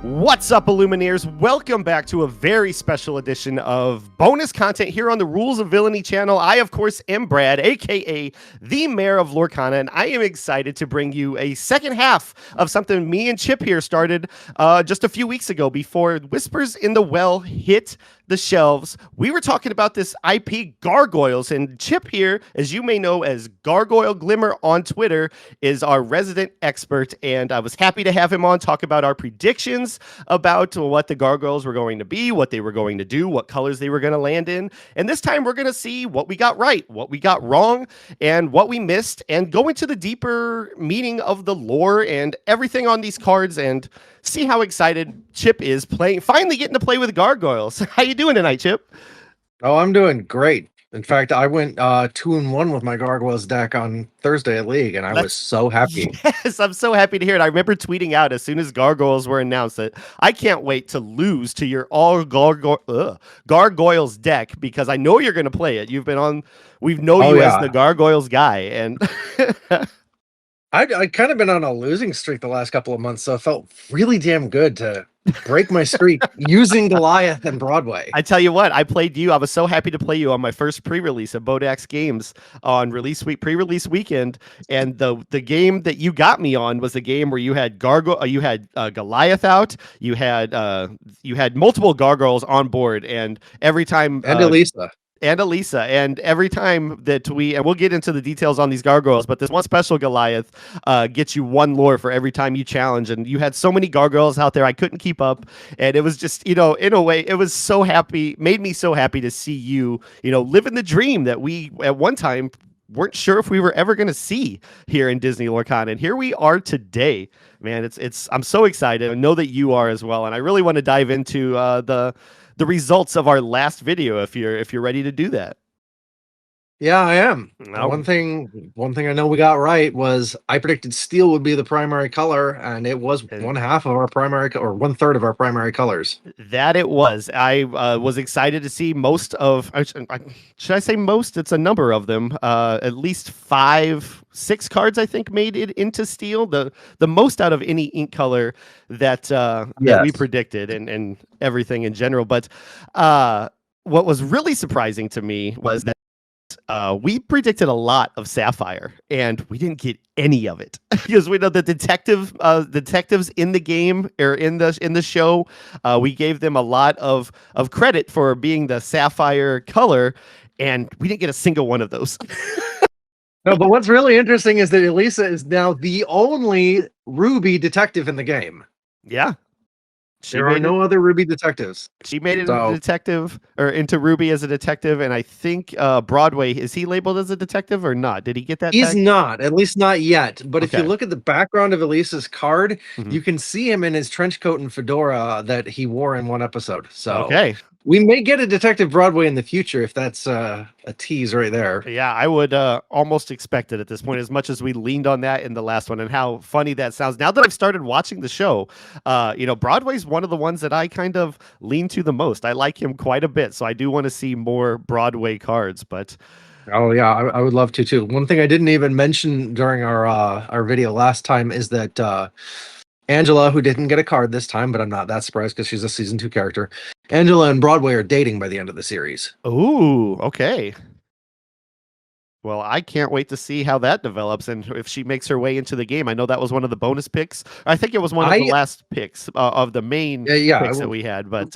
What's up, Illuminaires? Welcome back to a very special edition of bonus content here on the Rules of Villainy channel. I, of course, am Brad, aka the Mayor of LORCANA, and I am excited to bring you a second half of something me and Chip here started just a few weeks ago before Whispers in the Well hit the shelves. We were talking about this IP Gargoyles, and Chip here, as you may know as Gargoyle Glimmer on Twitter, is our resident expert, and I was happy to have him on talk about our predictions about what the Gargoyles were going to be, what they were going to do, what colors they were going to land in, and this time we're going to see what we got right, what we got wrong, and what we missed, and go into the deeper meaning of the lore and everything on these cards, and see how excited Chip is finally getting to play with Gargoyles. How you doing tonight, Chip? Oh, I'm doing great. In fact, I went 2-1 with my Gargoyles deck on Thursday at League, and I was so happy. Yes, I'm so happy to hear it. I remember tweeting out as soon as Gargoyles were announced that I can't wait to lose to your all Gargoyles deck because I know you're going to play it. We've known you as the Gargoyles guy, and I kind of been on a losing streak the last couple of months, so it felt really damn good to break my streak using Goliath and Broadway. I tell you what, I played you. I was so happy to play you on my first pre-release of Bodax Games on pre-release weekend, and the game that you got me on was the game where you had Goliath out, you had multiple Gargoyles on board, and every time Elisa, and every time that and we'll get into the details on these Gargoyles, but this one special Goliath gets you one lore for every time you challenge, and you had so many Gargoyles out there, I couldn't keep up, and it was just, in a way, it was made me so happy to see you, living the dream that we, at one time, weren't sure if we were ever going to see here in Disney LORCANA, and here we are today, man. I'm so excited. I know that you are as well, and I really want to dive into the results of our last video if you're ready to do that. Yeah, I am. One thing I know we got right was I predicted steel would be the primary color, and it was one half of our primary, or 1/3 of our primary colors. That it was. I was excited to see most of. Should I say most? It's a number of them. At least 5-6 cards I think made it into steel. The most out of any ink color that we predicted, and everything in general. But what was really surprising to me was that we predicted a lot of Sapphire, and we didn't get any of it because we know the detectives in the game or in the show. We gave them a lot of credit for being the Sapphire color, and we didn't get a single one of those. No, but what's really interesting is that Elisa is now the only ruby detective in the game. Yeah. There are no other Ruby detectives. She made it into detective, or into Ruby as a detective, and I think Broadway, is he labeled as a detective or not? Did he get that? He's not, at least not yet. But if you look at the background of Elisa's card, you can see him in his trench coat and fedora that he wore in one episode. So we may get a Detective Broadway in the future if that's a tease right there. Yeah, I would almost expect it at this point, as much as we leaned on that in the last one, and how funny that sounds. Now that I've started watching the show, Broadway's one of the ones that I kind of lean to the most. I like him quite a bit, so I do want to see more Broadway cards. But oh yeah, I would love to too. One thing I didn't even mention during our video last time is that Angela, who didn't get a card this time, but I'm not that surprised because she's a season 2 character. Angela and Broadway are dating by the end of the series. Ooh, okay. Well, I can't wait to see how that develops and if she makes her way into the game. I know that was one of the bonus picks. I think it was one of the last picks of the main picks that we had, but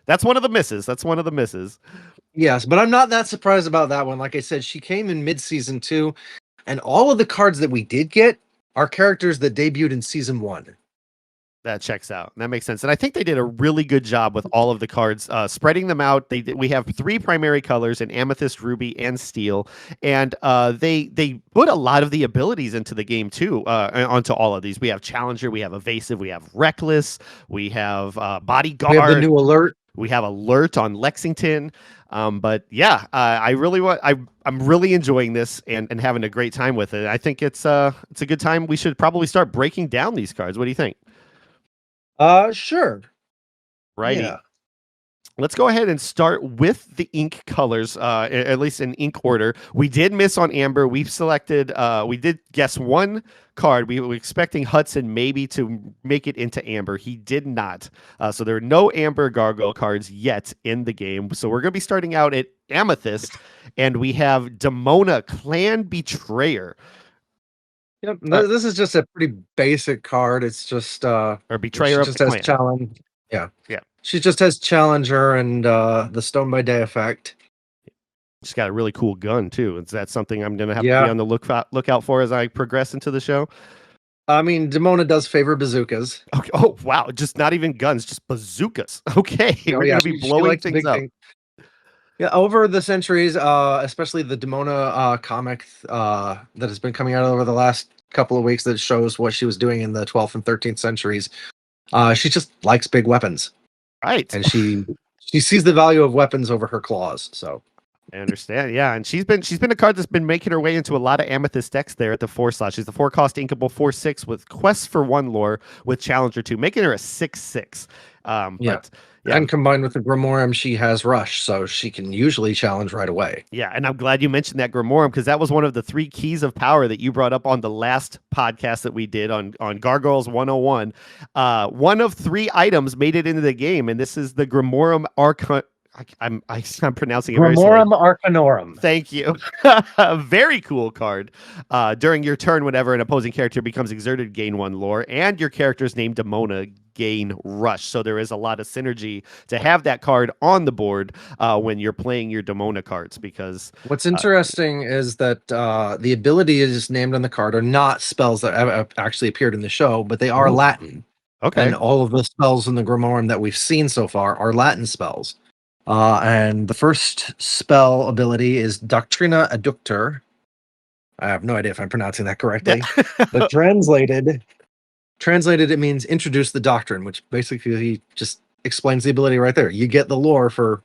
that's one of the misses. Yes, but I'm not that surprised about that one. Like I said, she came in mid-season 2, and all of the cards that we did get are characters that debuted in season 1. That checks out. That makes sense. And I think they did a really good job with all of the cards, spreading them out. We have 3 primary colors in Amethyst, Ruby, and Steel. And they put a lot of the abilities into the game, too, onto all of these. We have Challenger, we have Evasive, we have Reckless, we have Bodyguard. We have the new Alert. We have Alert on Lexington. But yeah, I'm really enjoying this and having a great time with it. I think it's a good time. We should probably start breaking down these cards. What do you think? Sure. Righty. Yeah. let's go ahead and start with the ink colors, at least in ink order. We did miss on amber. We've selected, we did guess one card. We were expecting Hudson maybe to make it into amber. He did not. So there are no amber gargoyle cards yet in the game. So we're going to be starting out at amethyst, and we have Demona, Clan Betrayer. Yep, this is just a pretty basic card. It's just or Betrayer of the Clan. Challenge. Yeah. Yeah. She just has Challenger and the Stone by Day effect. She's got a really cool gun, too. Is that something I'm going to have to be on the lookout for as I progress into the show? I mean, Demona does favor bazookas. Okay. Oh, wow. Just not even guns, just bazookas. Okay. We're going to be blowing things up. Yeah, over the centuries, especially the Demona comic that has been coming out over the last couple of weeks that shows what she was doing in the 12th and 13th centuries, she just likes big weapons. Right. And she sees the value of weapons over her claws. So I understand. Yeah. And she's been a card that's been making her way into a lot of amethyst decks there at the 4-slot. She's the 4-cost inkable 4/6 with Quest for 1 lore with Challenger 2, making her a 6/6. But yeah. And combined with the Grimorum, she has Rush, so she can usually challenge right away. Yeah, and I'm glad you mentioned that Grimorum, because that was one of the 3 keys of power that you brought up on the last podcast that we did on Gargoyles 101. One of 3 items made it into the game, and this is the Grimorum Arcanorum. I'm pronouncing it very slowly. Grimorum Arcanorum. Thank you. Very cool card. During your turn, whenever an opposing character becomes exerted, gain 1 lore, and your character's name Demona, gain Rush. So there is a lot of synergy to have that card on the board when you're playing your Demona cards. Because what's interesting is that the abilities named on the card are not spells that have actually appeared in the show, but they are Latin. Okay. And all of the spells in the Grimorum that we've seen so far are Latin spells. And the first spell ability is Doctrina Adductor. I have no idea if I'm pronouncing that correctly. But translated, it means introduce the doctrine, which basically just explains the ability right there. You get the lore for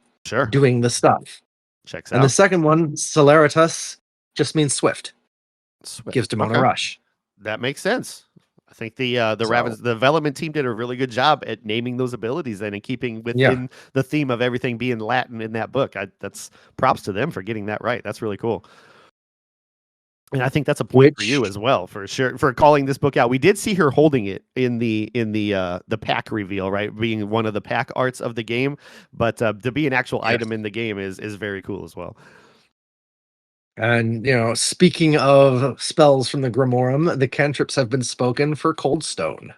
doing the stuff. Checks out. And the second one, Celeritas, just means swift. Gives Demona Rush. That makes sense. I think the development team did a really good job at naming those abilities and keeping within the theme of everything being Latin in that book. That's props to them for getting that right. That's really cool. And I think that's a point for you as well, for sure, for calling this book out. We did see her holding it in the pack reveal, right? Being one of the pack arts of the game, but to be an actual item in the game is very cool as well. And, speaking of spells from the Grimorum, the cantrips have been spoken for Coldstone.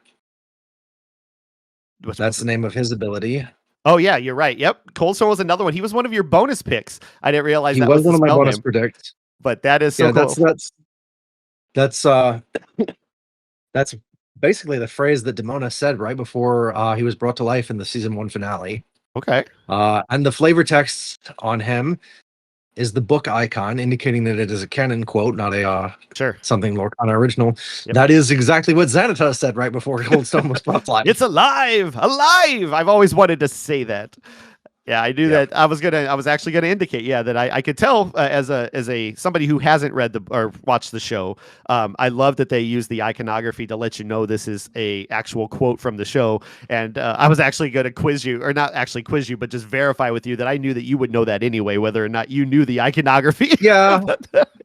That's the name of his ability. Oh, yeah, you're right. Yep. Coldstone was another one. He was one of your bonus picks. I didn't realize that was one of my bonus name. predicts. But that is so cool. That's basically the phrase that Demona said right before he was brought to life in the season 1 finale. Okay. And the flavor text on him is the book icon, indicating that it is a canon quote, not a something LORCANA original. Yep. That is exactly what Xanatos said right before Coldstone was brought to life. It's alive! I've always wanted to say that. Yeah, I knew that. I was actually gonna indicate, that I could tell as a somebody who hasn't read or watched the show. I love that they use the iconography to let you know this is a actual quote from the show. And I was actually gonna quiz you, or not actually quiz you, but just verify with you that I knew that you would know that anyway, whether or not you knew the iconography. Yeah.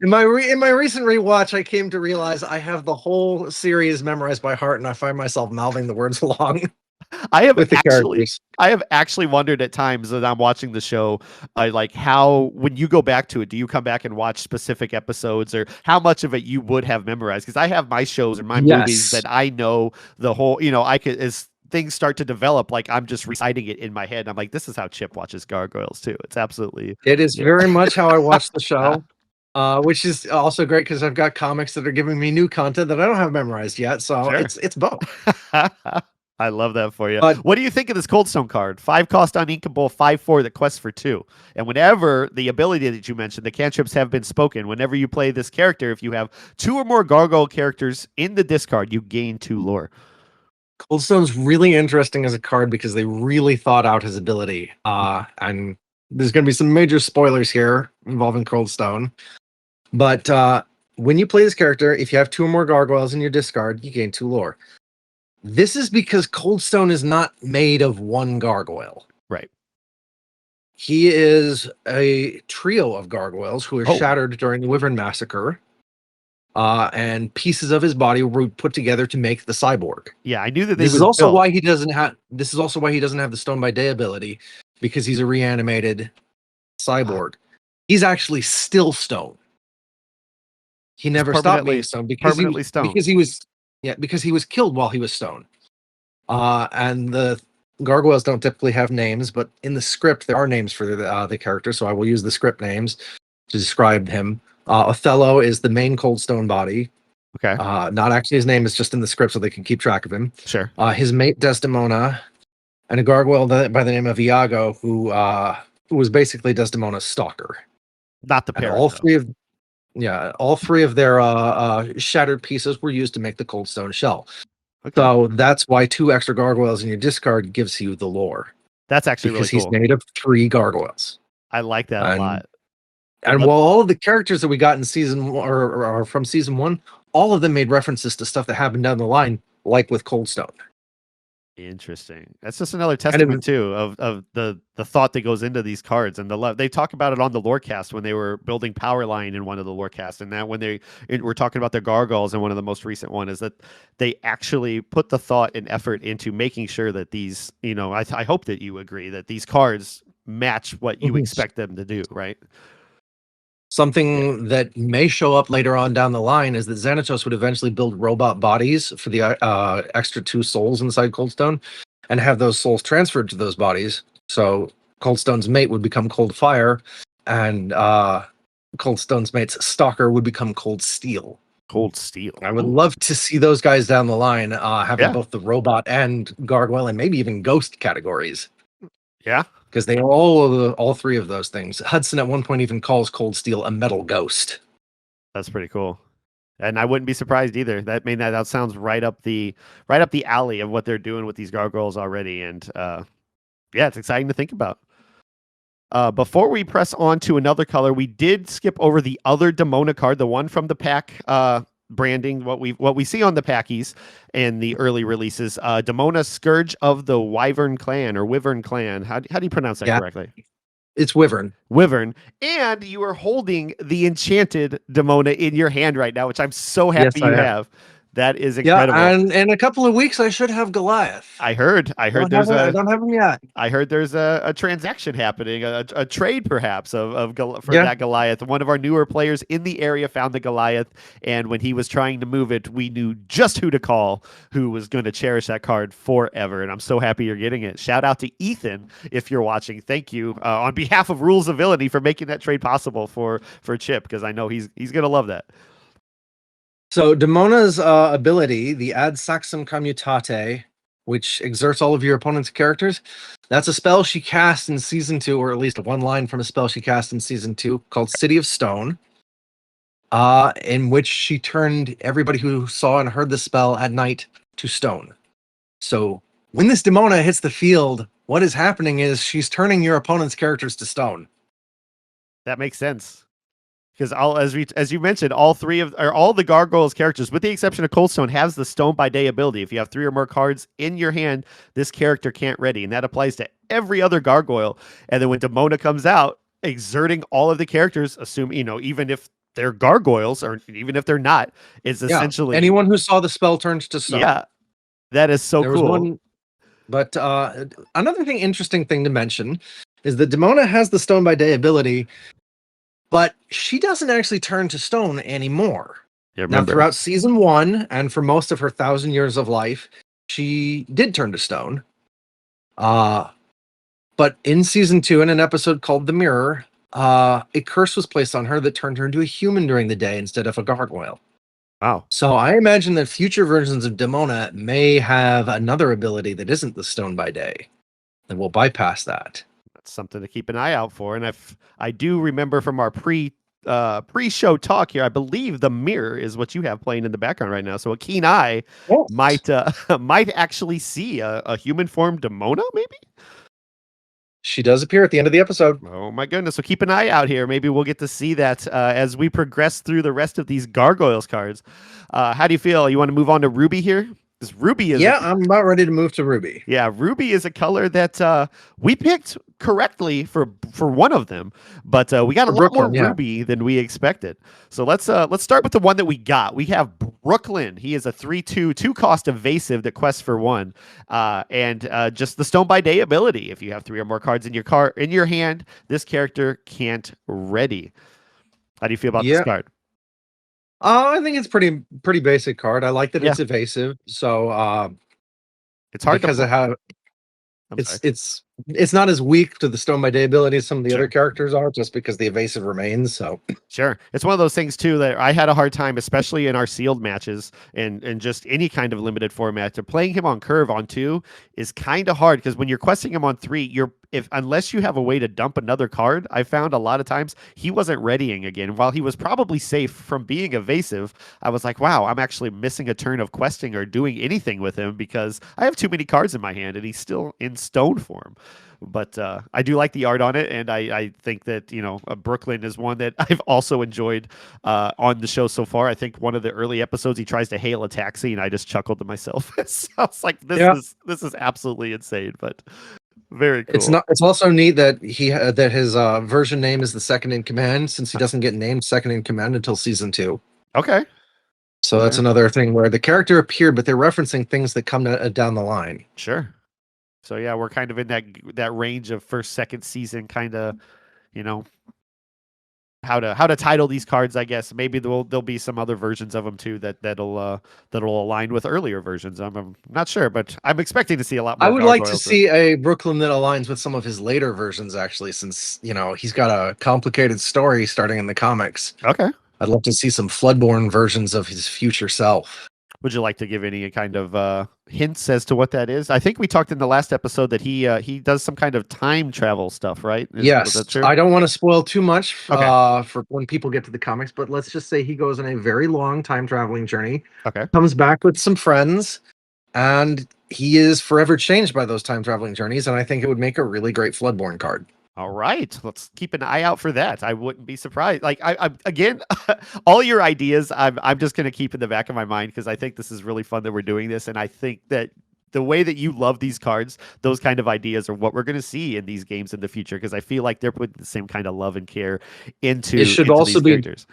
In my recent rewatch, I came to realize I have the whole series memorized by heart, and I find myself mouthing the words along. I have actually wondered at times as I'm watching the show, like how, when you go back to it, do you come back and watch specific episodes, or how much of it you would have memorized? Because I have my shows and my movies that I know the whole, I could, as things start to develop, like I'm just reciting it in my head. And I'm like, this is how Chip watches Gargoyles too. It's absolutely. It is very much how I watch the show. Which is also great because I've got comics that are giving me new content that I don't have memorized yet. So it's both. I love that for you. What do you think of this Coldstone card? 5-cost uninkable, 5/4 that quests for 2. And whenever the ability that you mentioned, the cantrips have been spoken. Whenever you play this character, if you have 2 or more gargoyle characters in the discard, you gain 2 lore. Coldstone's really interesting as a card because they really thought out his ability. And there's going to be some major spoilers here involving Coldstone. But when you play this character, if you have 2 or more gargoyles in your discard, you gain 2 lore. This is because Coldstone is not made of 1 gargoyle. Right. He is a trio of gargoyles who are Oh. shattered during the Wyvern massacre, and pieces of his body were put together to make the cyborg. Yeah, I knew that This is was also built. why he doesn't have. This is also why he doesn't have the Stone by Day ability, because he's a reanimated cyborg. He's actually still stone. He never stopped being stone because permanently stone. because he was killed while he was stone. And the gargoyles don't typically have names, but in the script there are names for the character, so I will use the script names to describe him. Othello is the main Coldstone body. Okay. Not actually his name, is just in the script so they can keep track of him. Sure. His mate Desdemona, and a gargoyle by the name of Iago, who was basically Desdemona's stalker. Not the And parent. all three of their shattered pieces were used to make the Coldstone shell. Okay. So that's why 2 extra gargoyles in your discard gives you the lore. That's actually because really cool. He's made of 3 gargoyles. I like that a lot. And while all of the characters that we got in season or from season 1, all of them made references to stuff that happened down the line, like with Coldstone. Interesting. That's just another testament too of the thought that goes into these cards and the love. They talk about it on the Lorecast when they were building Powerline in one of the Lorecasts, and now when we're talking about their gargoyles in one of the most recent one, is that they actually put the thought and effort into making sure that these, I hope that you agree that these cards match what you expect them to do, right? Something that may show up later on down the line is that Xanatos would eventually build robot bodies for the extra 2 souls inside Coldstone and have those souls transferred to those bodies. So Coldstone's mate would become Cold Fire, and Coldstone's mate's stalker would become Cold Steel. Cold Steel. I would love to see those guys down the line having both the robot and gargoyle and maybe even ghost categories. Yeah. Because they are all 3 of those things. Hudson at one point even calls Cold Steel a metal ghost. That's pretty cool, and I wouldn't be surprised either. That sounds right up the alley of what they're doing with these gargoyles already, and it's exciting to think about. Before we press on to another color, we did skip over the other Demona card, the one from the pack branding, what we see on the packies in the early releases. Demona, Scourge of the Wyvern clan or Wyvern clan. How do you pronounce that correctly? It's Wyvern. Wyvern. And you are holding the enchanted Demona in your hand right now, which I'm so happy you have. That is incredible. Yeah, and in a couple of weeks I should have Goliath. I heard I don't have him yet. I heard there's a transaction happening, a trade perhaps that Goliath. One of our newer players in the area found the Goliath, and when he was trying to move it, we knew just who to call, who was going to cherish that card forever. And I'm so happy you're getting it. Shout out to Ethan if you're watching. Thank you on behalf of Rules of Villainy for making that trade possible for Chip, because I know he's going to love that. So Demona's ability, the Ad Saxum Commutate, which exerts all of your opponent's characters, that's a spell she cast in season 2, or at least one line from a spell she cast in season 2 called City of Stone, in which she turned everybody who saw and heard the spell at night to stone. So when this Demona hits the field, what is happening is she's turning your opponent's characters to stone. That makes sense. Because as you mentioned, all the gargoyles characters, with the exception of Coldstone, has the Stone by Day ability. If you have 3 or more cards in your hand, this character can't ready, and that applies to every other gargoyle. And then when Demona comes out, exerting all of the characters, even if they're gargoyles or even if they're not, is essentially anyone who saw the spell turned to stone. Yeah, that is so cool. But another interesting thing to mention is that Demona has the Stone by Day ability, but she doesn't actually turn to stone anymore. Yeah, now, throughout season 1 and for most of her 1,000 years of life, she did turn to stone. But in season 2, in an episode called The Mirror, a curse was placed on her that turned her into a human during the day instead of a gargoyle. Wow. So I imagine that future versions of Demona may have another ability that isn't the Stone by Day, and we'll bypass that. Something to keep an eye out for. And I do remember from our pre-show talk here, I believe the Mirror is what you have playing in the background right now. So a keen eye might actually see a human form Demona, maybe. She does appear at the end of the episode. Oh my goodness! So keep an eye out here. Maybe we'll get to see that as we progress through the rest of these Gargoyles cards. How do you feel? You want to move on to Ruby here? Because ruby is Yeah, I'm about ready to move to Ruby. yeah, ruby is a color that we picked correctly for one of them, but we got a For lot more Brooklyn, yeah. ruby than we expected. So let's start with the one that we got. We have Brooklyn. He is a 3/2 2-cost evasive that quests for 1, and just the Stone by Day ability. If you have 3 or more cards in your hand, this character can't ready. How do you feel about this Yeah. card? I think it's pretty basic card. I like that Yeah. it's evasive. So It's hard because to of how I'm sorry. it's not as weak to the Stone by Day ability as some of the Sure. other characters are, just because the evasive remains. So Sure. It's one of those things too that I had a hard time, especially in our sealed matches and just any kind of limited format. To playing him on curve on 2 is kind of hard because when you're questing him on 3, unless you have a way to dump another card, I found a lot of times he wasn't readying again. While he was probably safe from being evasive, I was like, wow, I'm actually missing a turn of questing or doing anything with him because I have too many cards in my hand and he's still in stone form. But I do like the art on it, and I think that Brooklyn is one that I've also enjoyed on the show so far. I think one of the early episodes he tries to hail a taxi, and I just chuckled to myself. So I was like, this is absolutely insane, but very cool. It's also neat that his version name is the second in command, since he doesn't get named second in command until season 2. Okay. So that's another thing where the character appeared, but they're referencing things that come down the line. Sure. So yeah, we're kind of in that range of first, second season, kind of, how to title these cards. I guess maybe there'll be some other versions of them too that'll align with earlier versions. I'm not sure, but I'm expecting to see a lot more. I would like to Gargoyles. see a Brooklyn that aligns with some of his later versions, actually, since he's got a complicated story starting in the comics. Okay. I'd love to see some Floodborn versions of his future self. Would you like to give any kind of hints as to what that is? I think we talked in the last episode that he does some kind of time travel stuff, right? Yes. I don't want to spoil too much for when people get to the comics, but let's just say he goes on a very long time traveling journey. Okay. Comes back with some friends, and he is forever changed by those time traveling journeys, and I think it would make a really great Floodborn card. All right, let's keep an eye out for that. I wouldn't be surprised. Like I again, all your ideas, I'm just going to keep in the back of my mind because I think this is really fun that we're doing this, and I think that the way that you love these cards, those kind of ideas are what we're going to see in these games in the future because I feel like they're putting the same kind of love and care into these characters.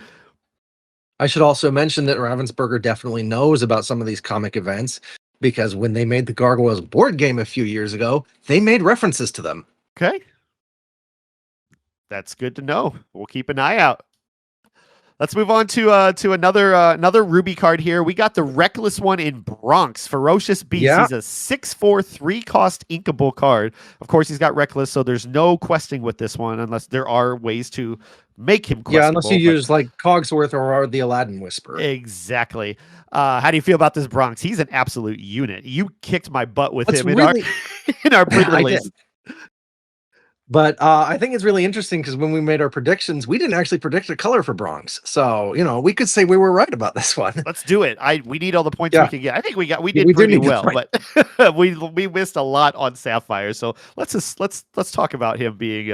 I should also mention that Ravensburger definitely knows about some of these comic events because when they made the Gargoyles board game a few years ago, they made references to them. Okay. That's good to know. We'll keep an eye out. Let's move on to another Ruby card here. We got the Reckless one in Bronx, Ferocious Beast. Yeah. He's a 6/4 3-cost inkable card. Of course, he's got Reckless, so there's no questing with this one unless there are ways to make him questable. Yeah, unless you use like Cogsworth or the Aladdin Whisperer. Exactly. How do you feel about this Bronx? He's an absolute unit. You kicked my butt with him in our pre-release. But I think it's really interesting because when we made our predictions, we didn't actually predict a color for Bronx. So, we could say we were right about this one. Let's do it. We need all the points we can get. I think we did pretty well, but we missed a lot on Sapphire. So let's talk about him being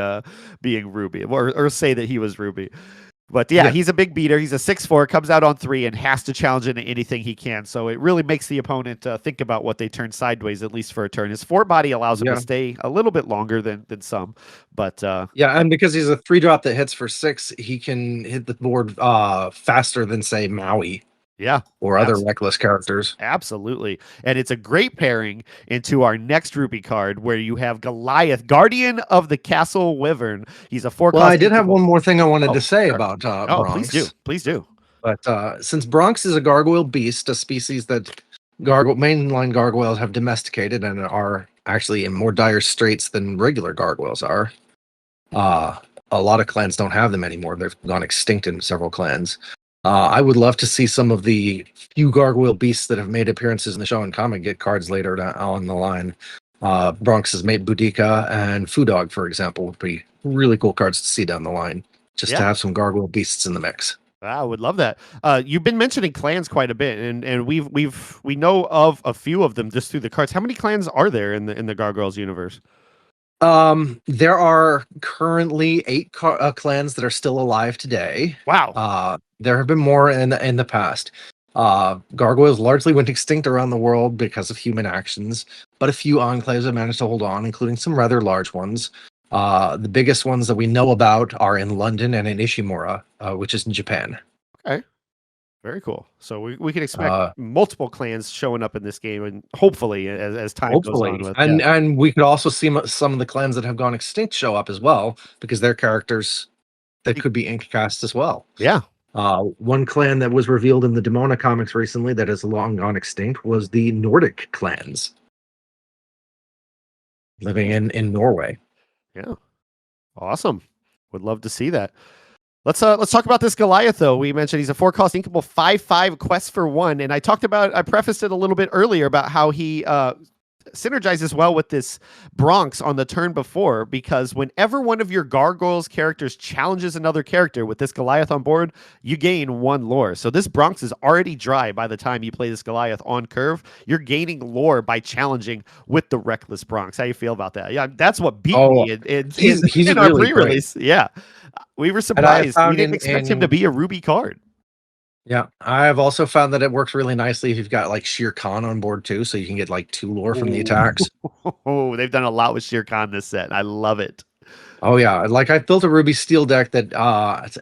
Ruby or say that he was Ruby. But yeah, he's a big beater. He's a 6/4, comes out on 3, and has to challenge into anything he can. So it really makes the opponent think about what they turn sideways, at least for a turn. His 4 body allows him to stay a little bit longer than some. But and because he's a 3-drop that hits for 6, he can hit the board faster than, say, Maui. Yeah. Or other Reckless characters. Absolutely. And it's a great pairing into our next Ruby card where you have Goliath, Guardian of the Castle Wyvern. He's a 4-cost. Well, I did have one more thing I wanted to say about Bronx. Please do. But since Bronx is a gargoyle beast, a species that mainline gargoyles have domesticated and are actually in more dire straits than regular gargoyles are, a lot of clans don't have them anymore. They've gone extinct in several clans. I would love to see some of the few gargoyle beasts that have made appearances in the show and comic get cards later on the line. Bronx's mate Boudica and Foodog, for example, would be really cool cards to see down the line, just to have some gargoyle beasts in the mix. I would love that. You've been mentioning clans quite a bit, and we know of a few of them just through the cards. How many clans are there in the Gargoyles universe? There are currently 8 clans that are still alive today. Wow. There have been more in the past. Gargoyles largely went extinct around the world because of human actions, but a few enclaves have managed to hold on, including some rather large ones. The biggest ones that we know about are in London and in Ishimura, which is in Japan. Okay. Very cool. So we can expect Uh, multiple clans showing up in this game, and hopefully, as time goes on Hopefully, with and we could also see some of the clans that have gone extinct show up as well, because they're characters that could be ink cast as well. Yeah. One clan that was revealed in the Demona comics recently that has long gone extinct was the Nordic clans living in Norway. Yeah. Awesome. Would love to see that. Let's talk about this Goliath, though. We mentioned he's a 4-cost inkable 5/5 quest for 1, and I prefaced it a little bit earlier about how he synergizes well with this Bronx on the turn before, because whenever one of your Gargoyles characters challenges another character with this Goliath on board, you gain 1 lore. So this Bronx is already dry by the time you play this Goliath on curve. You're gaining lore by challenging with the Reckless Bronx. How you feel about that? Yeah, that's what beat me he's in our really pre-release. Yeah. We were surprised. We didn't expect him to be a Ruby card. Yeah, I have also found that it works really nicely if you've got like Shere Khan on board too, so you can get like 2 lore from the attacks. Oh, they've done a lot with Shere Khan this set. I love it. Oh yeah, like I've built a Ruby Steel deck that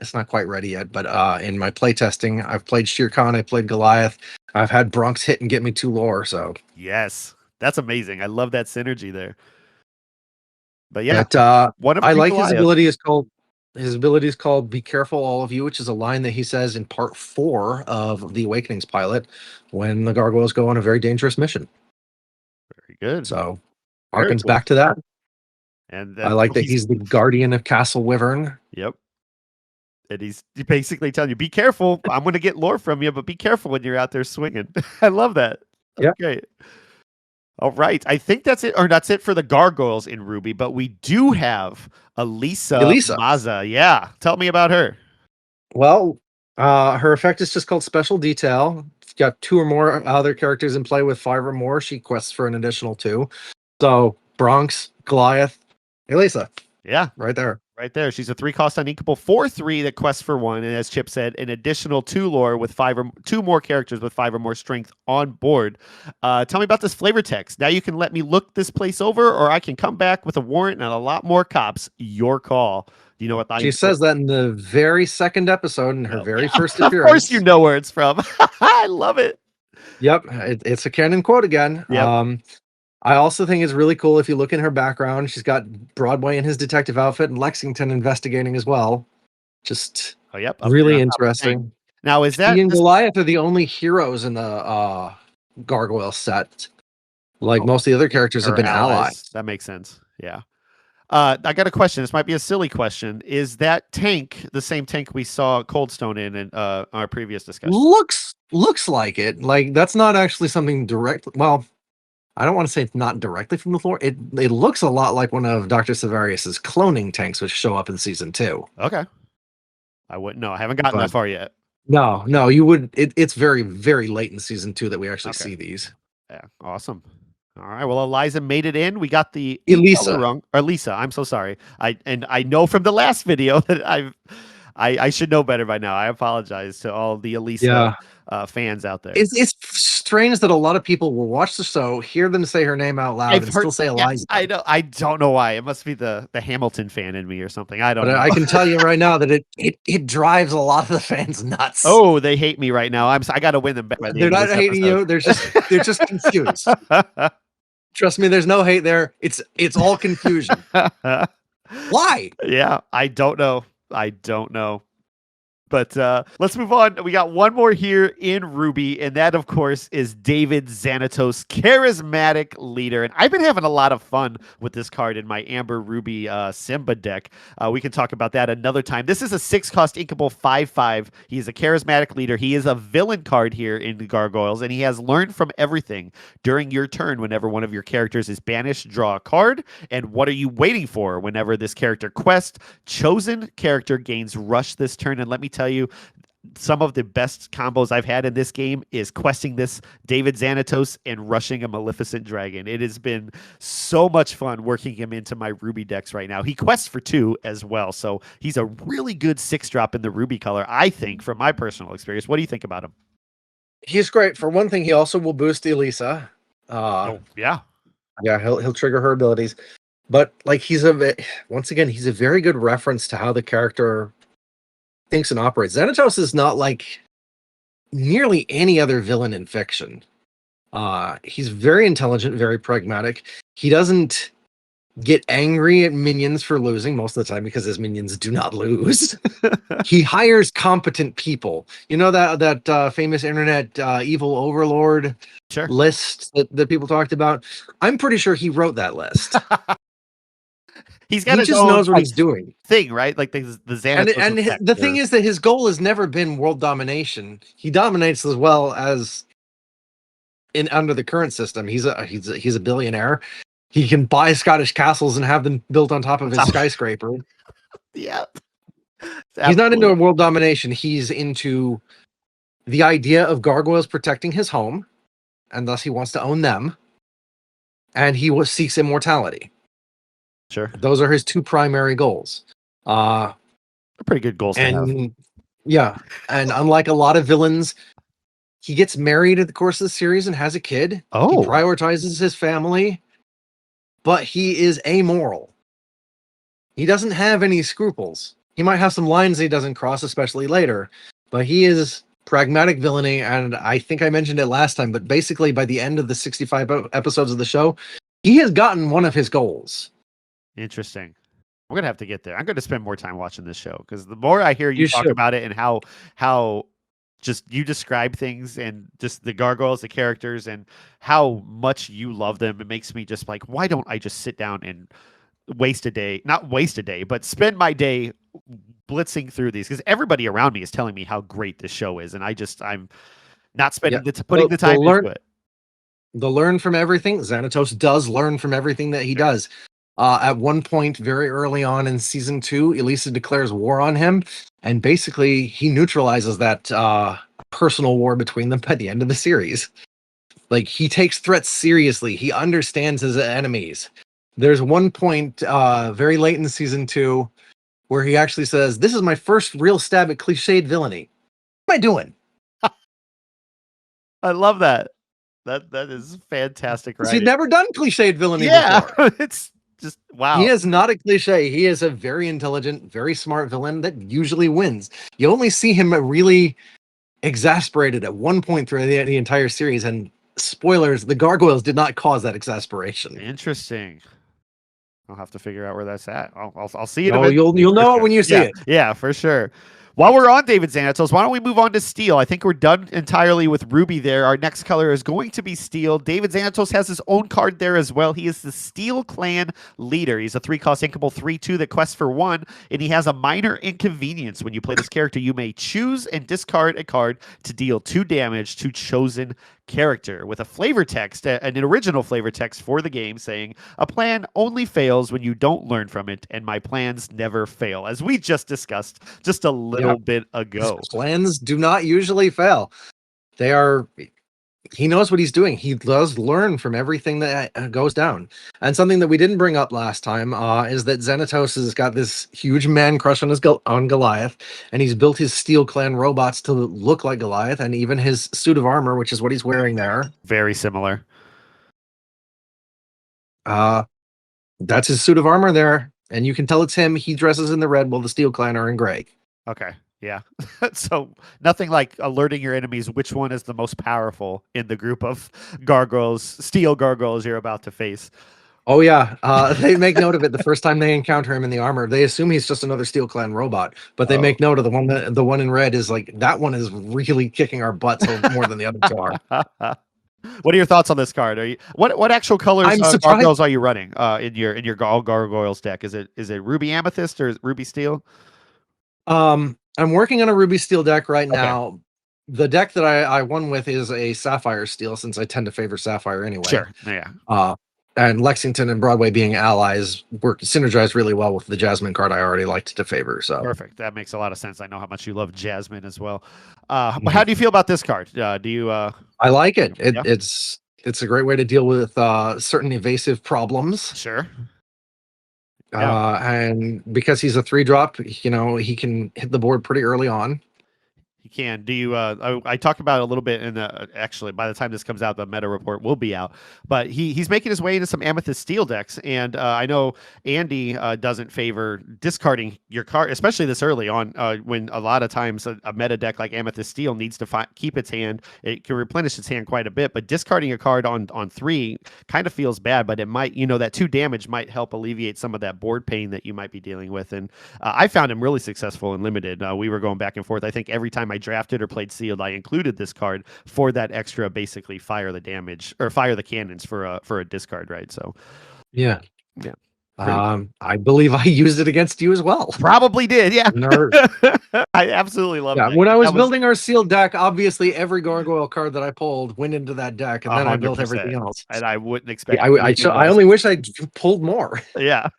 it's not quite ready yet, but in my playtesting, I've played Shere Khan, I played Goliath, I've had Bronx hit and get me 2 lore. So yes, that's amazing. I love that synergy there. But yeah, I like Goliath. His ability is called "Be Careful, All of You," which is a line that he says in part 4 of the Awakenings pilot when the Gargoyles go on a very dangerous mission. Very good. So harkens back to that. And I like that he's the guardian of Castle Wyvern. Yep. And he's basically telling you, be careful. I'm going to get lore from you, but be careful when you're out there swinging. I love that. That's great. All right. I think that's it. Or that's it for the Gargoyles in Ruby, but we do have Elisa. Maza. Yeah. Tell me about her. Well, her effect is just called Special Detail. It's got 2 or more other characters in play with 5 or more. She quests for an additional 2. So Bronx, Goliath, Elisa. Yeah. Right there. Right there. She's a 3-cost uninkable 4/3 that quests for 1. And as Chip said, an additional 2 lore with 2 more characters with 5 or more strength on board. Tell me about this flavor text. Now you can let me look this place over, or I can come back with a warrant and a lot more cops. Your call. Do you know what she says that in the very second episode in her very first appearance? Of course you know where it's from. I love it. Yep. It's a canon quote again. Yep. I also think it's really cool if you look in her background. She's got Broadway in his detective outfit and Lexington investigating as well. Just really interesting. Now, is that she and Goliath are the only heroes in the Gargoyle set? Like most of the other characters have been allies. That makes sense. Yeah. I got a question. This might be a silly question. Is that tank the same tank we saw Coldstone in our previous discussion? Looks like it. Like that's not actually something direct. Well, I don't want to say it's not directly from the floor. It looks a lot like one of Dr. Severius's cloning tanks, which show up in season 2. Okay. I wouldn't know. I haven't gotten that far yet. No, you would. It's very, very late in season 2 that we actually see these. Yeah, awesome. All right. Well, Eliza made it in. We got the Elisa wrong. Or Lisa. I'm so sorry. I know from the last video that I should know better by now. I apologize to all the Elisa fans out there. It's strange that a lot of people will watch the show, hear them say her name out loud, and still say Eliza. I know. I don't know why. It must be the Hamilton fan in me or something. I don't know. I can tell you right now that it drives a lot of the fans nuts. Oh, they hate me right now. I got to win them back. They're not hating you. They're just confused. Trust me, there's no hate there. It's all confusion. Why? Yeah, I don't know. But let's move on. We got one more here in Ruby, and that, of course, is David Xanatos, Charismatic Leader. And I've been having a lot of fun with this card in my Amber Ruby Simba deck. We can talk about that another time. This is a 6-cost inkable 5/5. He is a Charismatic Leader. He is a villain card here in the Gargoyles, and he has Learned from Everything. During your turn, whenever one of your characters is banished, draw a card. And what are you waiting for? Whenever this character quests, chosen character gains Rush this turn. And let me tell you, some of the best combos I've had in this game is questing this David Xanatos and rushing a Maleficent Dragon. It has been so much fun working him into my Ruby decks right now. He quests for 2 as well, so he's a really good 6-drop in the Ruby color, I think, from my personal experience. What do you think about him? He's great. For one thing, he also will boost Elisa. Oh yeah, Yeah, he'll trigger her abilities. But like once again, he's a very good reference to how the character thinks and operates. Xanatos is not like nearly any other villain in fiction. He's very intelligent, very pragmatic. He doesn't get angry at minions for losing most of the time because his minions do not lose. He hires competent people. You know that famous internet evil overlord sure. list that people talked about? I'm pretty sure he wrote that list. He's got He his just own knows what like, he's doing. thing, right? Like the Xanatos effect, The or- thing is that his goal has never been world domination. He dominates as well as in under the current system. He's a billionaire. He can buy Scottish castles and have them built on top of his skyscraper. yeah. He's not into world domination. He's into the idea of gargoyles protecting his home, and thus he wants to own them. And he seeks immortality. Sure. Those are his two primary goals. They're pretty good goals to have. Yeah, and unlike a lot of villains, he gets married at the course of the series and has a kid. Oh. He prioritizes his family, but he is amoral. He doesn't have any scruples. He might have some lines he doesn't cross, especially later, but he is pragmatic villainy, and I think I mentioned it last time, but basically by the end of the 65 episodes of the show, he has gotten one of his goals. Interesting. We're gonna have to get there. I'm gonna spend more time watching this show because the more I hear you talk about it and how just you describe things and just the gargoyles, the characters, and how much you love them, it makes me just like, why don't I just sit down and not waste a day, but spend my day blitzing through these, because everybody around me is telling me how great this show is, and I'm not spending putting the time into it. They'll learn from everything. Xanatos does learn from everything that he does. At one point, very early on in season 2, Elisa declares war on him, and basically he neutralizes that personal war between them by the end of the series. Like, he takes threats seriously. He understands his enemies. There's one point very late in season 2 where he actually says, "This is my first real stab at cliched villainy. What am I doing?" I love that. That is fantastic, right? He's never done cliched villainy before. It's just wow. He is not a cliche. He is a very intelligent, very smart villain that usually wins. You only see him really exasperated at one point through the entire series, and spoilers, the gargoyles did not cause that exasperation. Interesting. I'll have to figure out where that's at. I'll see it. Oh, you'll know it when you see it. Yeah, for sure. While we're on David Xanatos, why don't we move on to Steel? I think we're done entirely with Ruby there. Our next color is going to be Steel. David Xanatos has his own card there as well. He is the Steel Clan leader. He's a 3-cost inkable 3/2 that quests for 1, and he has a minor inconvenience. When you play this character, you may choose and discard a card to deal 2 damage to chosen character, with a flavor text, an original flavor text for the game saying, "A plan only fails when you don't learn from it, and my plans never fail," as we just discussed just a little bit ago. His plans do not usually fail. He knows what he's doing. He does learn from everything that goes down. And something that we didn't bring up last time is that Xanatos has got this huge man crush on Goliath, and he's built his Steel Clan robots to look like Goliath, and even his suit of armor, which is what he's wearing there. Very similar. That's his suit of armor there, and you can tell it's him. He dresses in the red while the Steel Clan are in gray. Okay. Yeah. So nothing like alerting your enemies which one is the most powerful in the group of gargoyles, steel gargoyles you're about to face. Oh yeah, they make note of it the first time they encounter him in the armor. They assume he's just another Steel Clan robot, but they make note of the one in red is like, that one is really kicking our butts more than the other two are. What are your thoughts on this card? Are you what actual colors gargoyles are you running in your gargoyles deck? Is it Ruby Amethyst or Ruby Steel? I'm working on a Ruby Steel deck right now. The deck that I won with is a Sapphire Steel, since I tend to favor Sapphire anyway. Sure. Yeah. And Lexington and Broadway being allies synergize really well with the Jasmine card I already liked to favor. So perfect. That makes a lot of sense. I know how much you love Jasmine as well. How do you feel about this card? Do you? I like it. It's a great way to deal with certain evasive problems. Sure. And because he's a 3-drop, he can hit the board pretty early on. He can. Do you? I talked about it a little bit in the. Actually, by the time this comes out, the meta report will be out. But he's making his way into some Amethyst Steel decks, and I know Andy doesn't favor discarding your card, especially this early on, when a lot of times a meta deck like Amethyst Steel needs to keep its hand. It can replenish its hand quite a bit, but discarding a card on 3 kind of feels bad. But it might, that 2 damage might help alleviate some of that board pain that you might be dealing with. And I found him really successful in Limited. We were going back and forth. I think every time I drafted or played Sealed, I included this card for that extra, basically fire the damage or fire the cannons for a discard, right? So, yeah. Pretty I believe I used it against you as well. Probably did, yeah. I absolutely love it. When I was building our sealed deck, obviously every gargoyle card that I pulled went into that deck, and then I built everything else. And I wouldn't expect. I only wish I pulled more. Yeah.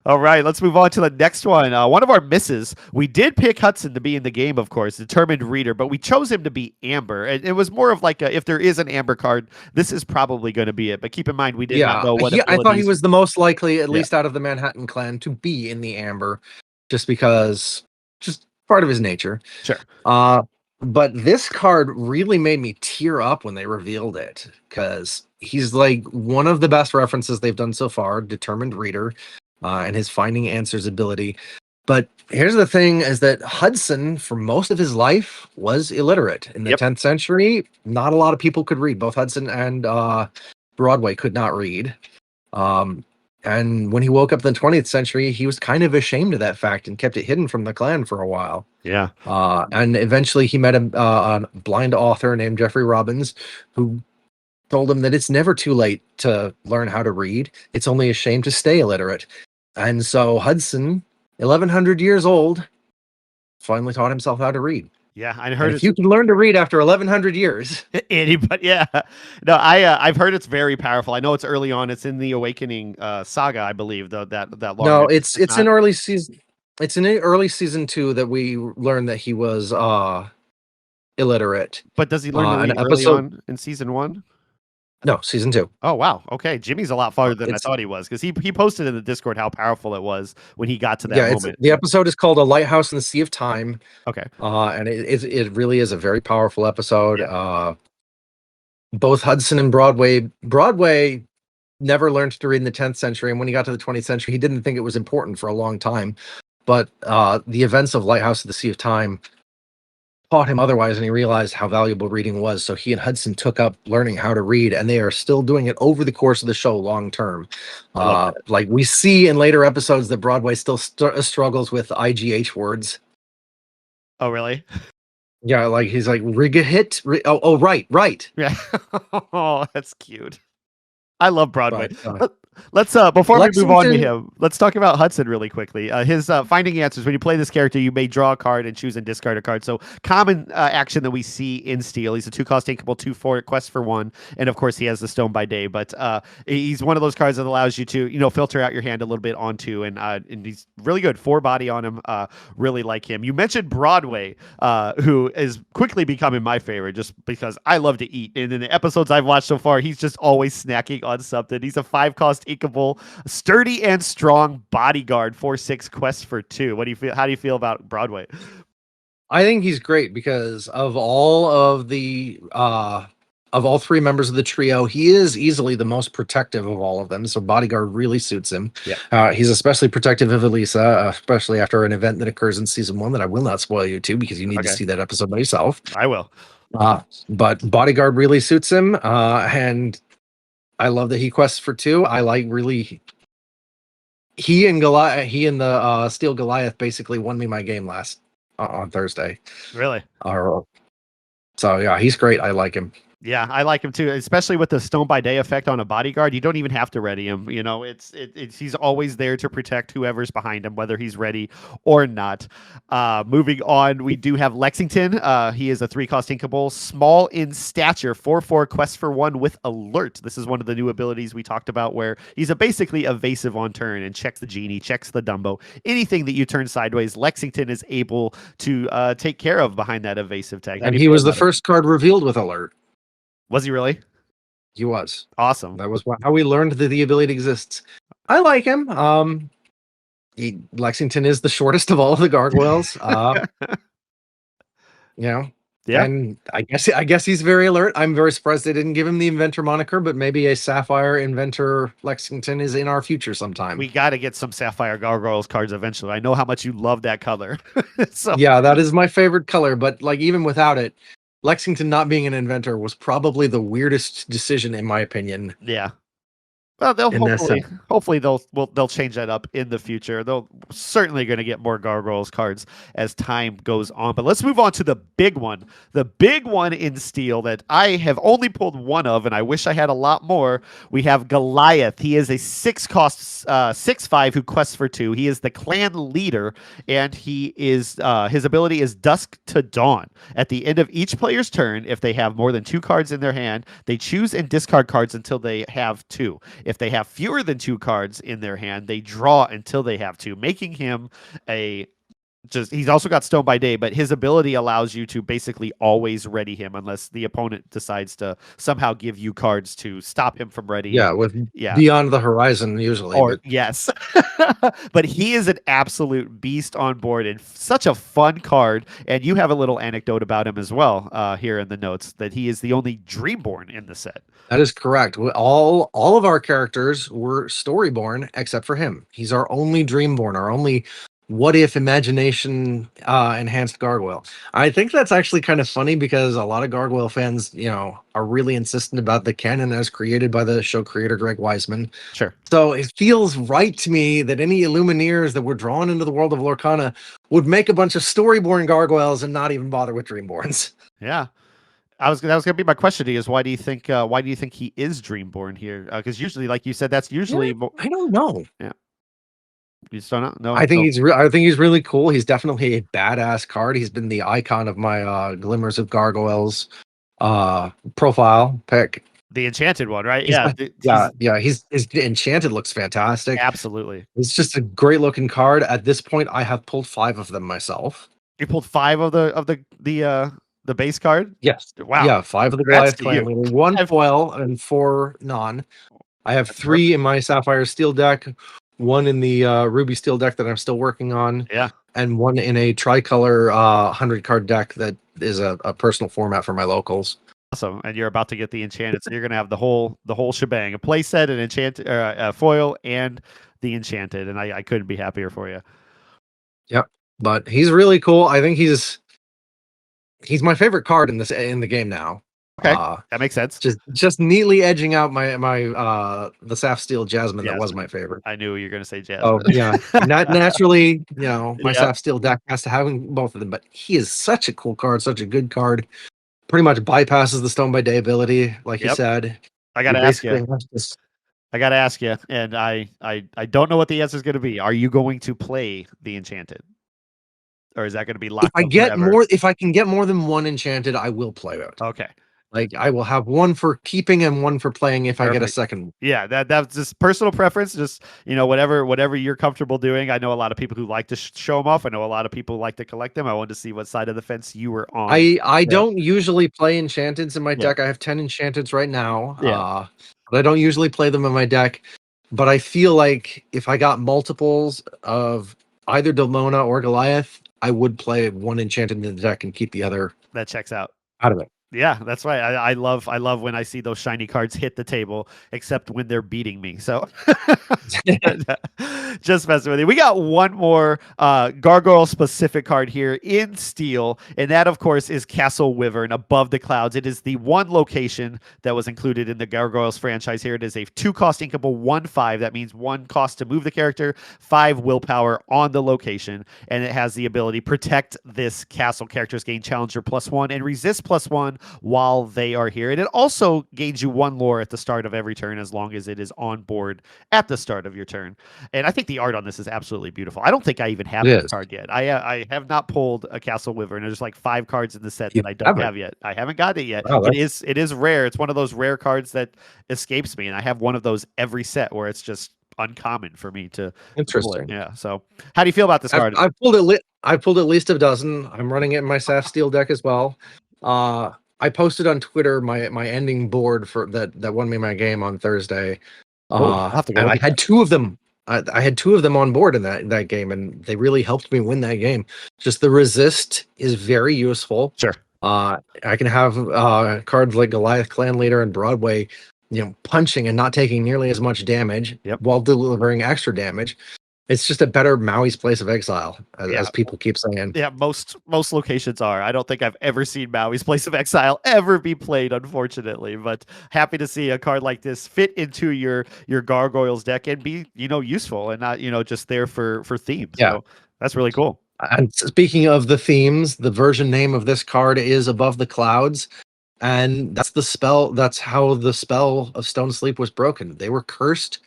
All right, let's move on to the next one. One of our misses. We did pick Hudson to be in the game, of course, determined reader, but we chose him to be Amber. It was more of like if there is an Amber card, this is probably going to be it. But keep in mind, we did not know what. I thought he was the most likely, at least out of the Manhattan clan, to be in the Amber, just part of his nature. Sure. But this card really made me tear up when they revealed it, because he's like one of the best references they've done so far, determined reader. And his finding answers ability. But here's the thing, is that Hudson, for most of his life, was illiterate. In the 10th century, not a lot of people could read. Both Hudson and Broadway could not read. And when he woke up in the 20th century, he was kind of ashamed of that fact and kept it hidden from the clan for a while. Yeah. And eventually he met a blind author named Jeffrey Robbins, who told him that it's never too late to learn how to read. It's only a shame to stay illiterate. And so Hudson, 1,100 years old, finally taught himself how to read. Yeah, I heard. If you can learn to read after 1,100 years, but yeah, no, I've heard it's very powerful. I know it's early on. It's in the Awakening saga, I believe. Though that long. No, it's in early season. It's in early season 2 that we learned that he was illiterate. But does he learn to read early on in season 1? No, season 2. Oh, wow. Okay. Jimmy's a lot farther than I thought he was, because he posted in the Discord how powerful it was when he got to that moment. The episode is called A Lighthouse in the Sea of Time. Okay. And it really is a very powerful episode. Yeah. Both Hudson and Broadway never learned to read in the 10th century. And when he got to the 20th century, he didn't think it was important for a long time. But the events of Lighthouse in the Sea of Time taught him otherwise, and he realized how valuable reading was. So he and Hudson took up learning how to read, and they are still doing it over the course of the show long term. Like we see in later episodes that Broadway still struggles with IGH words. Oh, really? Yeah, like he's like hit. Right. Yeah. Oh, that's cute. I love Broadway. But, let's before Lexington, we move on to him, let's talk about Hudson really quickly. His finding answers. When you play this character, you may draw a card and choose and discard a card. So common action that we see in Steel. He's a 2-cost inkable, 2/4 quest for 1, and of course he has the Stone by Day. But he's one of those cards that allows you to filter out your hand a little bit onto, and he's really good. 4 body on him. Really like him. You mentioned Broadway, who is quickly becoming my favorite just because I love to eat, and in the episodes I've watched so far, he's just always snacking on something. He's a 5-cost inkable, sturdy and strong bodyguard, 4/6 quest for 2. What do you feel? How do you feel about Broadway? I think he's great because of all 3 members of the trio, he is easily the most protective of all of them. So bodyguard really suits him. Yeah. He's especially protective of Elisa, especially after an event that occurs in season 1 that I will not spoil you to, because you need to see that episode by yourself. I will. But bodyguard really suits him, and I love that he quests for 2. I like he and the Steel Goliath basically won me my game last on Thursday. Really? So yeah, he's great. I like him. Yeah, I like him too, especially with the Stone by Day effect on a bodyguard. You don't even have to ready him. He's always there to protect whoever's behind him, whether he's ready or not. Moving on, we do have Lexington. He is a 3-cost inkable, small in stature, 4/4 quest for 1 with alert. This is one of the new abilities we talked about, where he's basically evasive on turn and checks the genie, checks the Dumbo. Anything that you turn sideways, Lexington is able to take care of behind that evasive tag. And he was the first card revealed with alert. Was he really? He was. Awesome. That was how we learned that the ability exists. I like him. Lexington is the shortest of all of the gargoyles. you know. Yeah. And I guess he's very alert. I'm very surprised they didn't give him the inventor moniker, but maybe a Sapphire Inventor Lexington is in our future sometime. We got to get some Sapphire Gargoyles cards eventually. I know how much you love that color. So yeah, that is my favorite color, but like even without it, Lexington not being an inventor was probably the weirdest decision in my opinion. yeah. Well, they'll In that sense. hopefully they'll change that up in the future. They'll certainly going to get more Gargoyles cards as time goes on. But let's move on to the big one in Steel that I have only pulled one of, and I wish I had a lot more. We have Goliath. He is a 6-cost 6/5 who quests for 2. He is the clan leader, and he is his ability is Dusk to Dawn. At the end of each player's turn, if they have more than 2 cards in their hand, they choose and discard cards until they have 2. If they have fewer than 2 cards in their hand, they draw until they have 2, making him he's also got Stone by Day, but his ability allows you to basically always ready him unless the opponent decides to somehow give you cards to stop him from readying. Yeah, with Beyond the Horizon usually. Yes. But he is an absolute beast on board and such a fun card. And you have a little anecdote about him as well here in the notes that he is the only Dreamborn in the set. That is correct. All of our characters were Storyborn except for him. He's our only Dreamborn, our only what if imagination enhanced gargoyle. I think that's actually kind of funny because a lot of gargoyle fans, are really insistent about the canon as created by the show creator Greg Weisman. Sure. So it feels right to me that any Illumineers that were drawn into the world of Lorcana would make a bunch of Storyborn gargoyles and not even bother with Dreamborns. Yeah. That was going to be my question to you: is why do you think he is Dreamborn here? Because usually, like you said, that's usually I don't know. Yeah. You just don't know? No, I think he's really cool. He's definitely a badass card. He's been the icon of my Glimmers of Gargoyles profile pick. The enchanted one, right? His enchanted looks fantastic. Absolutely. It's just a great looking card. At this point, I have pulled 5 of them myself. You pulled 5 of the base card? Yes. Wow. Yeah, 5 of the Goliath clan. 1 foil and 4 non. I have 3 in my Sapphire Steel deck, 1 in the Ruby Steel deck that I'm still working on. Yeah. And 1 in a tricolor 100 card deck that is a personal format for my locals. Awesome. And you're about to get the enchanted, so you're gonna have the whole shebang. A play set, an enchanted foil, and the enchanted. And I couldn't be happier for you. Yep. But he's really cool. I think he's my favorite card in the game now. Okay, that makes sense. Just neatly edging out my the Saf Steel Jasmine that was my favorite. I knew you were going to say Jasmine. Oh yeah, naturally, my Saf Steel deck has to have both of them. But he is such a cool card, such a good card. Pretty much bypasses the Stone by Day ability, like you said. I got to ask you, and I don't know what the answer is going to be. Are you going to play the enchanted? Or is that going to be locked? If I can get more than 1 enchanted, I will play it. Okay. Like I will have 1 for keeping and 1 for playing if I get a second. Yeah, that's just personal preference. Just whatever you're comfortable doing. I know a lot of people who like to show them off. I know a lot of people like to collect them. I wanted to see what side of the fence you were on. I don't usually play enchanteds in my deck. I have 10 enchanteds right now. Yeah. But I don't usually play them in my deck. But I feel like if I got multiples of either Demona or Goliath, I would play 1 enchanted in the deck and keep the other. That checks out Out of it. Yeah, that's right. I love when I see those shiny cards hit the table, except when they're beating me. So just messing with you. We got one more gargoyle specific card here in Steel, and that of course is Castle Wyvern above the clouds. It is the one location that was included in the Gargoyles franchise here. It is a 2-cost inkable 1/5. That means 1 cost to move the character, 5 willpower on the location, and it has the ability protect this castle. Characters gain challenger +1 and resist +1 while they are here. And it also gains you 1 lore at the start of every turn as long as it is on board at the start of your turn. And I think the art on this is absolutely beautiful. I don't think I even have this card yet. I have not pulled a Castle Wyvern. There's like 5 cards in the set that I don't have yet. I haven't got it yet. Wow, it is rare. It's one of those rare cards that escapes me, and I have one of those every set where it's just uncommon for me to Interesting. Yeah. So how do you feel about this card? I've pulled at least a dozen. I'm running it in my Saf Steel deck as well. I posted on Twitter my ending board for that won me my game on Thursday. And I had 2 of them. I had two of them on board in that game, and they really helped me win that game. Just the resist is very useful. Sure. I can have cards like Goliath, Clan Leader, and Broadway, punching and not taking nearly as much damage while delivering extra damage. It's just a better Maui's Place of Exile, as people keep saying. Yeah, most locations are. I don't think I've ever seen Maui's Place of Exile ever be played, unfortunately. But happy to see a card like this fit into your Gargoyles deck and be useful and not just there for themes. Yeah, so that's really cool. And speaking of the themes, the version name of this card is Above the Clouds. And that's the spell. That's how the spell of Stone Sleep was broken. They were cursed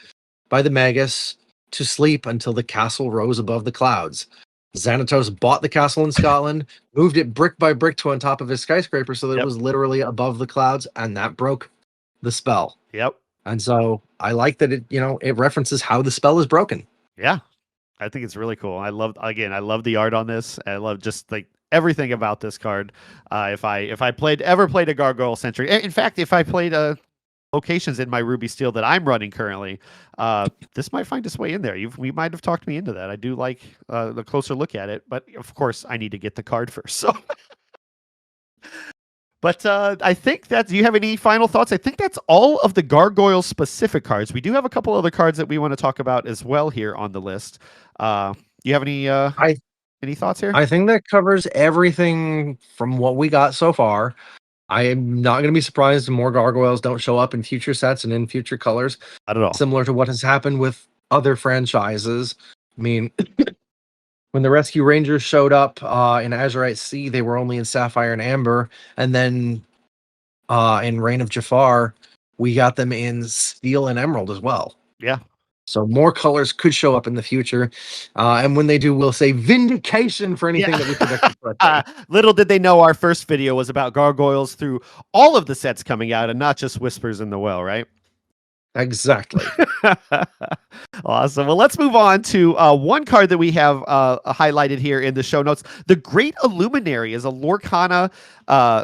by the Magus to sleep until the castle rose above the clouds. Xanatos bought the castle in Scotland, moved it brick by brick to on top of his skyscraper so that it was literally above the clouds, and that broke the spell. Yep. And so I like that it references how the spell is broken. Yeah. I think it's really cool. I love the art on this. I love just like everything about this card. If I ever played a Gargoyle Century, in fact, if I played locations in my Ruby Steel that I'm running currently, this might find its way in there. We might have talked me into that. I do like the closer look at it, but of course I need to get the card first. So, but I think that. Do you have any final thoughts? I think that's all of the Gargoyle specific cards. We do have a couple other cards that we want to talk about as well here on the list. You have any thoughts here? I think that covers everything from what we got so far. I am not going to be surprised if more Gargoyles don't show up in future sets and in future colors. Not at all. Similar to what has happened with other franchises. I mean, when the Rescue Rangers showed up in Azurite Sea, they were only in Sapphire and Amber. And then in Reign of Jafar, we got them in Steel and Emerald as well. Yeah. So more colors could show up in the future. And when they do, we'll say vindication for anything that we predicted correctly. Little did they know our first video was about Gargoyles through all of the sets coming out and not just Whispers in the Well, right? Exactly. Awesome. Well, let's move on to one card that we have highlighted here in the show notes. The Great Illuminary is a LORCANA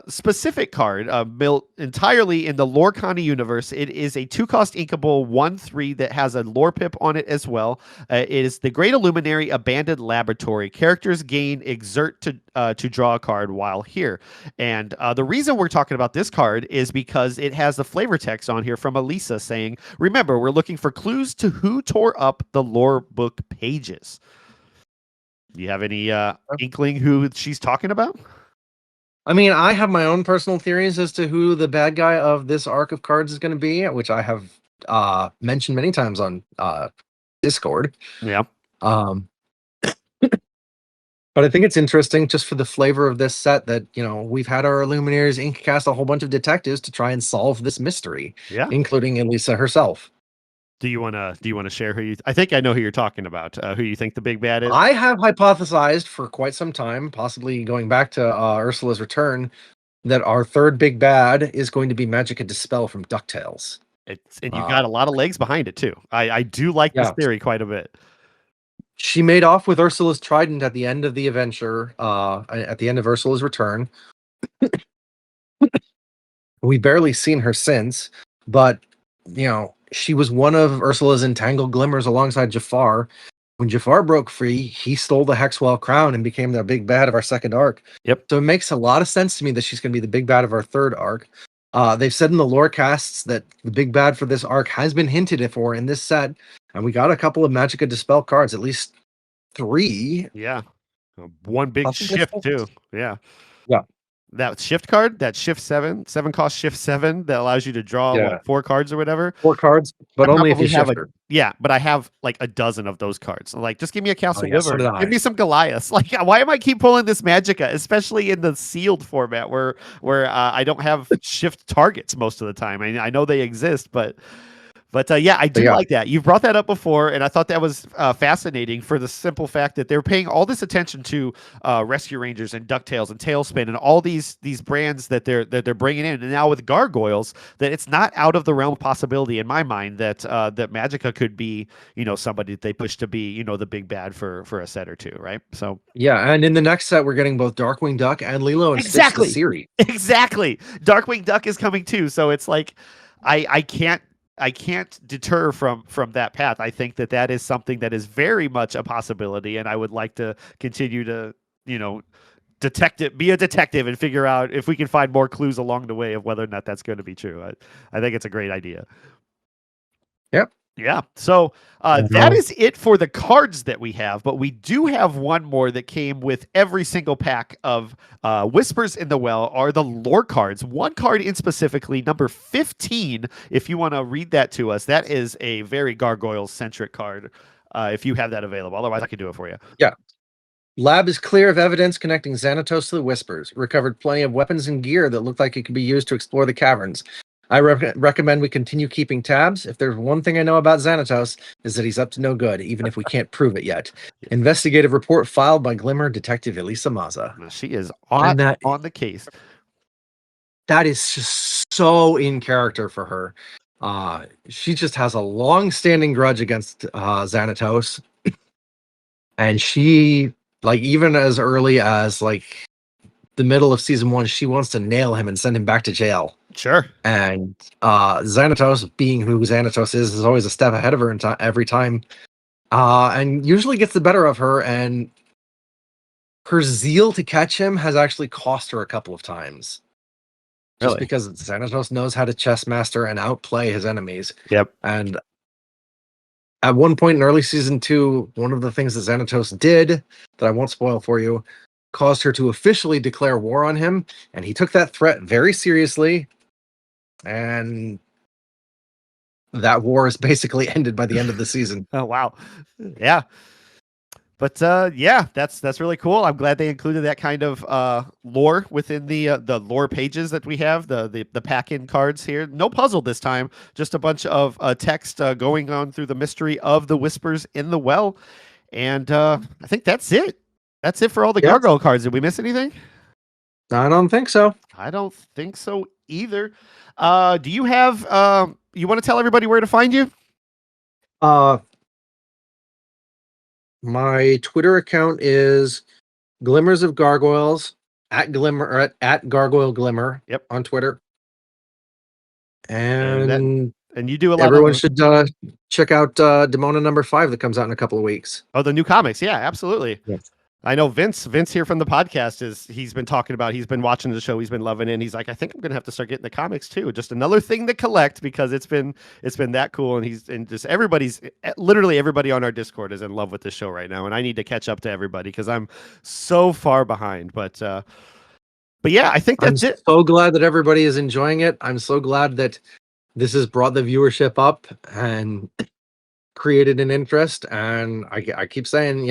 specific card built entirely in the LORCANA universe. It is a 2-cost inkable 1/3 that has a lore pip on it as well. It is the Great Illuminary Abandoned Laboratory. Characters gain exert to draw a card while here. And the reason we're talking about this card is because it has the flavor text on here from Elisa saying, remember, we're looking for clues to who tore up the lore book pages. Do you have any inkling who she's talking about? I mean, I have my own personal theories as to who the bad guy of this arc of cards is going to be, which I have mentioned many times on Discord. Yeah. But I think it's interesting just for the flavor of this set that, we've had our Illuminaries ink cast a whole bunch of detectives to try and solve this mystery, including Elisa herself. Do you want to share who I think I know who you're talking about, who you think the big bad is? I have hypothesized for quite some time, possibly going back to Ursula's Return, that our third big bad is going to be Magica De Spell from DuckTales. And you've got a lot of legs behind it too. I do like this theory quite a bit. She made off with Ursula's trident at the end of the adventure, at the end of Ursula's Return. We barely seen her since, but, she was one of Ursula's entangled glimmers alongside Jafar. When Jafar broke free, he stole the Hexwell crown and became the big bad of our second arc. Yep. So it makes a lot of sense to me that she's going to be the big bad of our third arc. They've said in the lore casts that the big bad for this arc has been hinted for in this set, and we got a couple of Magica De Spell cards, at least 3. Yeah. One big shift too. Yeah. Yeah. That shift card, that shift 7-cost shift 7 that allows you to draw 4 cards or whatever. 4 cards, but only if you shift her. But I have like a dozen of those cards. Like, just give me a Castle Wyvern. So give me some Goliaths. Like, why am I keep pulling this Magica, especially in the sealed format where I don't have shift targets most of the time. I know they exist, but I do like that. You've brought that up before, and I thought that was fascinating for the simple fact that they're paying all this attention to Rescue Rangers and DuckTales and Tailspin and all these brands that they're bringing in. And now with Gargoyles, that it's not out of the realm of possibility in my mind that that Magica could be, somebody that they push to be, the big bad for a set or two, right? So and in the next set, we're getting both Darkwing Duck and Lilo and Stitch the series. Exactly. Darkwing Duck is coming too, so it's like I can't I can't deter from that path. I think that is something that is very much a possibility, and I would like to continue to, be a detective and figure out if we can find more clues along the way of whether or not that's going to be true. I think it's a great idea. Yep. Yeah. So that is it for the cards that we have, but we do have one more that came with every single pack of Whispers in the Well are the lore cards. One card in specifically, number 15, if you want to read that to us. That is a very Gargoyle-centric card, if you have that available. Otherwise, I can do it for you. Yeah. Lab is clear of evidence connecting Xanatos to the Whispers. Recovered plenty of weapons and gear that looked like it could be used to explore the caverns. I recommend we continue keeping tabs. If there's one thing I know about Xanatos, is that he's up to no good, even if we can't prove it yet. Investigative report filed by Glimmer Detective Elisa Maza. She is on the case. That is just so in character for her. She just has a long-standing grudge against Xanatos. And she, like, even as early as, like, the middle of season 1, she wants to nail him and send him back to jail. Sure. And Xanatos, being who Xanatos is always a step ahead of her every time. And usually gets the better of her, and her zeal to catch him has actually cost her a couple of times. Just because Xanatos knows how to chess master and outplay his enemies. Yep. And at one point in early season 2, one of the things that Xanatos did, that I won't spoil for you, caused her to officially declare war on him, and he took that threat very seriously, and that war is basically ended by the end of the season. Oh, wow. Yeah. But yeah, that's really cool. I'm glad they included that kind of lore within the lore pages that we have, the pack-in cards here. No puzzle this time, just a bunch of text going on through the mystery of the Whispers in the Well. And I think that's it. That's it for all the Gargoyle cards. Did we miss anything? I don't think so. I don't think so either. Do you have you want to tell everybody where to find you? My Twitter account is Glimmers of Gargoyles at Gargoyle Glimmer. Yep. On Twitter. And you do a lot. Everyone should check out Demona number 5 that comes out in a couple of weeks. Oh, the new comics. Yeah, absolutely. Yes. I know Vince here from the podcast he's been talking about, he's been watching the show, he's been loving it, and he's like, I think I'm gonna have to start getting the comics too. Just another thing to collect because it's been that cool, and literally everybody on our Discord is in love with this show right now, and I need to catch up to everybody because I'm so far behind. But yeah, I think that's it. I'm so glad that everybody is enjoying it. I'm so glad that this has brought the viewership up and created an interest, and I keep saying,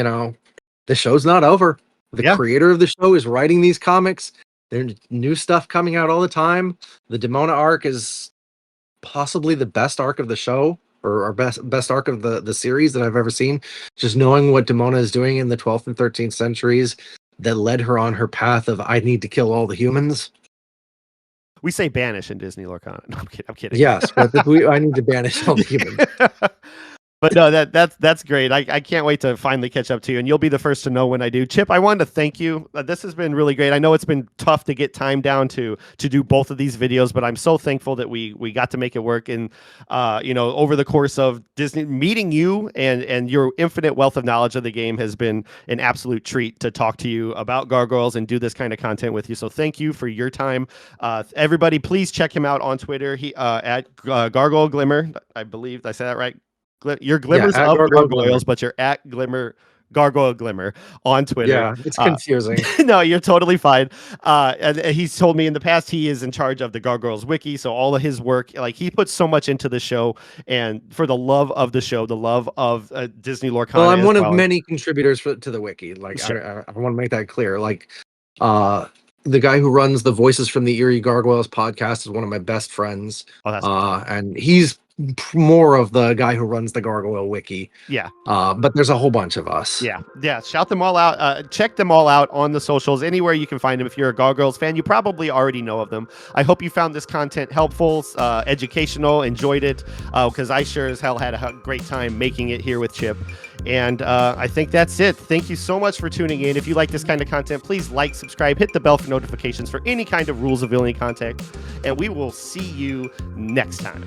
the show's not over. The creator of the show is writing these comics. There's new stuff coming out all the time. The Demona arc is possibly the best arc of the show, or best arc of the series that I've ever seen. Just knowing what Demona is doing in the 12th and 13th centuries that led her on her path of I need to kill all the humans. We say banish in Disney LORCANA. No, I'm kidding. Yes, but I need to banish all the humans. But no, that's great. I can't wait to finally catch up to you, and you'll be the first to know when I do. Chip, I wanted to thank you. This has been really great. I know it's been tough to get time down to do both of these videos, but I'm so thankful that we got to make it work. And over the course of Disney, meeting you and your infinite wealth of knowledge of the game has been an absolute treat to talk to you about Gargoyles and do this kind of content with you. So thank you for your time. Everybody, please check him out on Twitter. He at Gargoyle Glimmer. I believe I said that right. You're Glimmers of Gargoyles, but you're at Gargoyle Glimmer on Twitter. Yeah, it's confusing. No, you're totally fine. And he's told me in the past he is in charge of the Gargoyles wiki, so all of his work, like he puts so much into the show, and for the love of the show, the love of Disney LORCANA. Well, I'm one of many contributors to the wiki. Like, sure. I want to make that clear. Like, the guy who runs the Voices from the Eerie Gargoyles podcast is one of my best friends. Oh, that's cool. And he's more of the guy who runs the Gargoyle wiki. Yeah. But there's a whole bunch of us. Yeah. Shout them all out. Check them all out on the socials, anywhere you can find them. If you're a Gargoyles fan, you probably already know of them. I hope you found this content helpful, educational, enjoyed it, because I sure as hell had a great time making it here with Chip. And I think that's it. Thank you so much for tuning in. If you like this kind of content, please like, subscribe, hit the bell for notifications for any kind of Rules of Villainy content, and we will see you next time.